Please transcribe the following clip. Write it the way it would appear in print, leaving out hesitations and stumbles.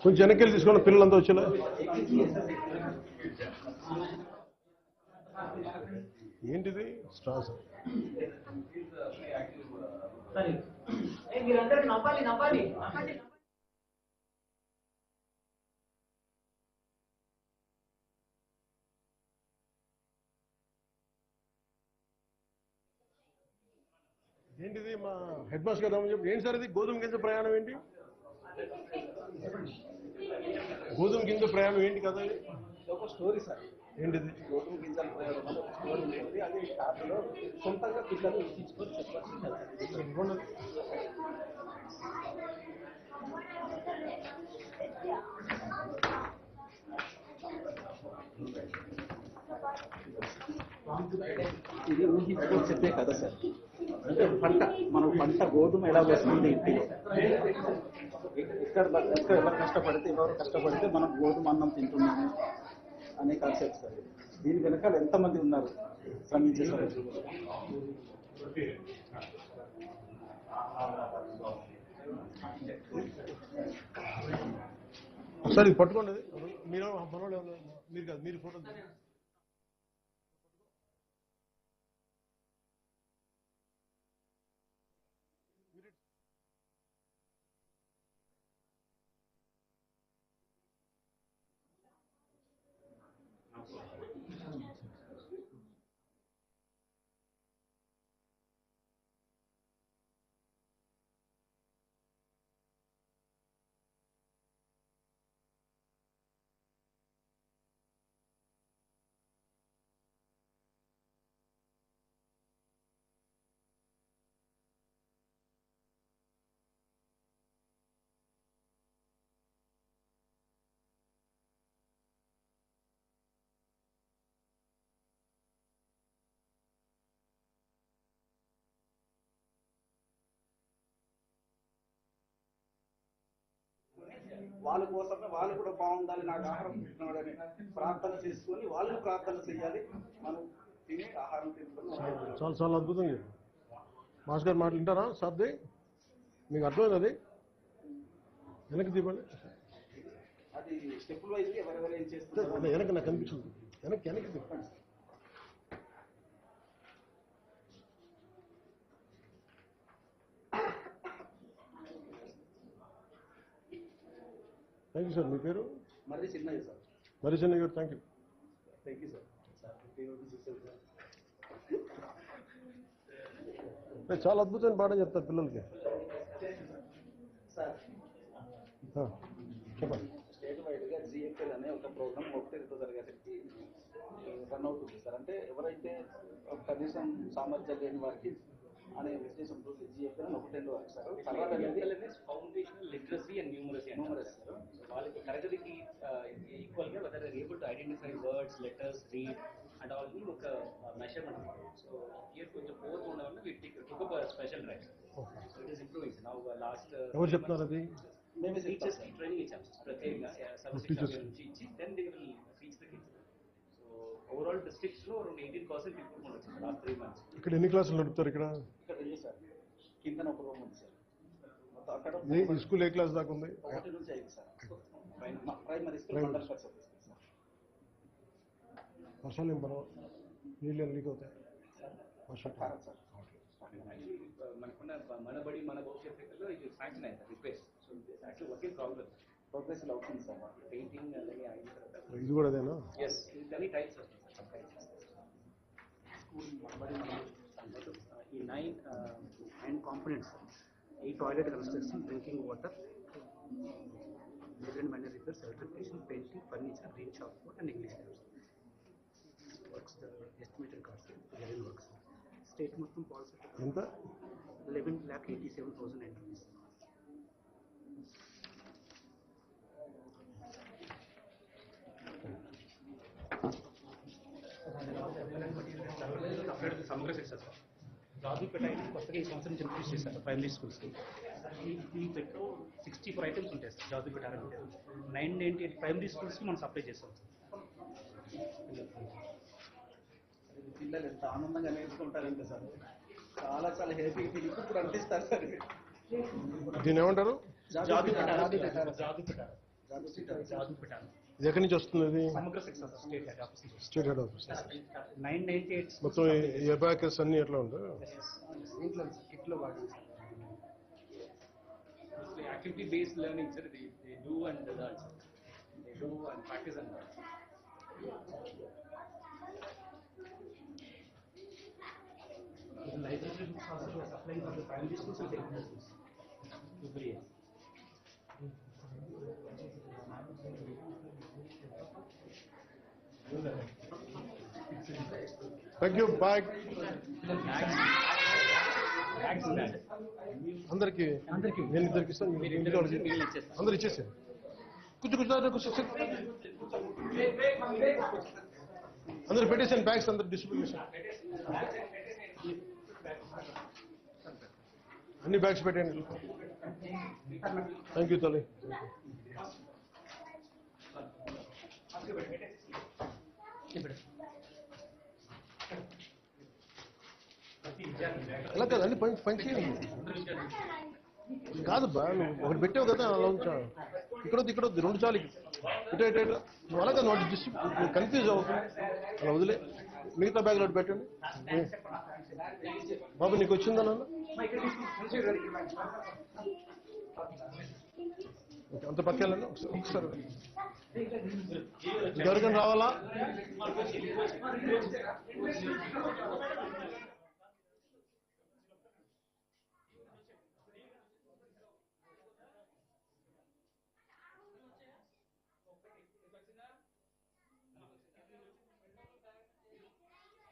కొంచెం వెనక్కి తీసుకోండి పిల్లలంతా వచ్చేలా. ఏంటిది స్ట్రాస్? ఏంటిది మా హెడ్ మాస్టర్ గారు చెప్పి ఏంటి సార్ ఇది గోధుమ గింజ ప్రయాణం ఏంటి? గోధుమ గింజ ప్రయాణం ఏంటి కదా? ఒక స్టోరీ సార్. ఏంటిది? గోధుమ గింజల ప్రయాణం అని ఒక స్టోరీ ఉంటుంది. అది స్టార్ట్లో సొంతంగా పిల్లలు ఇచ్చించుకొని చెప్పాల్సింది. ఇది ఊహించుకొని చెప్పే కదా సార్. అంటే పంట గోధుమ ఎలా వస్తుంది ఇంటిలో, ఇక్కడ ఎవరు కష్టపడితే మనం గోధుమ అన్నం తింటున్నాము అనే కాన్సెప్ట్ సార్. దీని వెనకాల ఎంతమంది ఉన్నారు శ్రమించే సార్. సార్ ఇది పట్టుకోండి. మీరు మనోళ్ళు మీరు కాదు, మీరు ఫోటో వాళ్ళ కోసమే వాళ్ళు కూడా బాగుండాలి, నాకు ఆహారం తింటున్నాడని ప్రార్థన చేసుకొని వాళ్ళు ప్రార్థన చేయాలి. మనం తిని ఆహారం తింటున్నాం. చాలా చాలా అద్భుతంగా మాస్టర్ గారు మాటలు వింటారా? సాధ్య మీకు అర్థమైంది? అది వెనక్కి తీపండి. అది స్టెప్ వైజ్ ఎవరెవరు ఏం చేస్తారు వెనక్కి నాకు కనిపించింది. వెనక్కి తిప్పండి. Thank you sir. మీ పేరు? మరి చిన్నయ్య సార్. మరి చిన్నయ్య గారు, thank you. Thank you sir. చాలా అద్భుతమైన పాఠం చెప్తారు పిల్లలకి. సార్ చెప్పండి. స్టేట్ వైడ్గా జిఎఫ్ఎల్ అనే ఒక ప్రోగ్రామ్ 1వ తరగతికి రన్ అవుతుంది సార్. అంటే ఎవరైతే కనీసం సామర్థ్యం లేని వారికి అనే ఉద్దేశంతో జిఎఫ్ఎల్ అని 1వ సార్. తర్వాత foundational literacy and numeracy sir. వాళ్ళకి తరగతికి ఈక్వల్గా whether able to identify words, letters, read and all ఒక మెషర్మెంట్. సో ఇయర్ కొంచెం పోర్ ఉండడం వల్ల వీటి took special drive. So it is improving now. Last ఎవరు చెప్తున్నారు అది? మేము టీచర్స్కి ట్రైనింగ్ ఇచ్చాము ప్రత్యేకంగా సబ్జెక్ట్ నుంచి ఇచ్చి then they will teach the kids. So overall డిస్ట్రిక్ట్స్లో అరౌండ్ 18% ఇంప్రూవ్మెంట్ వచ్చింది లాస్ట్ 3 months. ఇక్కడ ఎన్ని క్లాసులు నడుపుతారు? ఇక్కడ వెళ్ళి సార్ కింద ఒక రూమ్ ఉంది సార్. అక్కడ ఈ స్కూల్ ఏ క్లాస్ దాకా ఉంది? 1 నుంచి 5 సార్. ప్రైమరీ స్కూల్ మండల్ పరిషత్ సార్. వర్షాలు ఏం పర్వాలేదు, నీళ్ళు లీక్ అవుతాయి. వర్షం సార్ మనకున్న మనబడి మన భవిష్యత్తులో ఇది శాంక్షన్ అయింది request. So actual work in progress అవుతుంది సార్. పెయింటింగ్ అలాగే అయిన తర్వాత ఇది కూడా అదేనా? ఎస్ ఇవన్నీ టైప్స్ స్కూల్ మనబడి ఈ 9 కాంపోనెంట్స్. ఈ toilet construction, drinking water, million minor repairs, electrification, painting, furniture, green shop board and English works. Estimated cost 11 works. State మొత్తం పాలసీ ఎంత? 11,87,000 ఎంట్రీస్. సమగ్ర శిక్ష సార్. జాబిపేట ఐటమ్స్ కొత్తగా ఈ సంవత్సరం ఇంట్రడ్యూస్ చేశారు ప్రైమరీ స్కూల్స్కి. ఈ పెట్టో 64 ఐటమ్స్ ఉంటాయి సార్ జాబిపేట అంటే. 998 ప్రైమరీ స్కూల్స్కి మనం సప్లై చేస్తాం సార్. పిల్లలు ఎంత ఆనందంగా నేర్చుకుంటారంటే సార్ చాలా చాలా హ్యాపీ ఇప్పుడు అనిపిస్తారు సార్. దీన్ని ఏమంటారు? జాదు పిటారా. ఇది ఎక్కడి నుంచి వస్తుంది? ఇది సమగ్ర శిక్ష state head office. State head office. 998 మొత్తం ఈ అబాకస్ అన్ని ఎట్లా ఉంటాయి? దీంట్లో కిట్లో వాడాలి. Activity based learning, sir. They do and result. They do and practice and learn. The library books also we are supplying for the primary schools and secondary schools every year. Thank you. Bye. Bags that. అందరికి నేను ఇద్దరికి ఇస్తాను. అందరు ఇచ్చేసాను. కూర్చో అందరు పెట్టేసాను. Bags అందరు డిస్ట్రిబ్యూషన్ అన్ని బ్యాగ్స్ పెట్టండి. థ్యాంక్ యూ తల్లి. అలా కాదు, అన్ని పంచి కాదబ్బా. నువ్వు ఒకటి పెట్టావు కదా, అలా ఉంచా. ఇక్కడ రెండు చాలు. ఇటు నువ్వు అలాగే నోటి డిస్ట్రిబ్యూట్ కన్ఫ్యూజ్ అవ్వకు. అలా వదిలే. మిగతా బ్యాగ్లో పెట్టండి. బాబు నీకు వచ్చిందా నాన్న? అంత పక్కెళ్ళండి ఒకసారి. ఎవరికైనా రావాలా?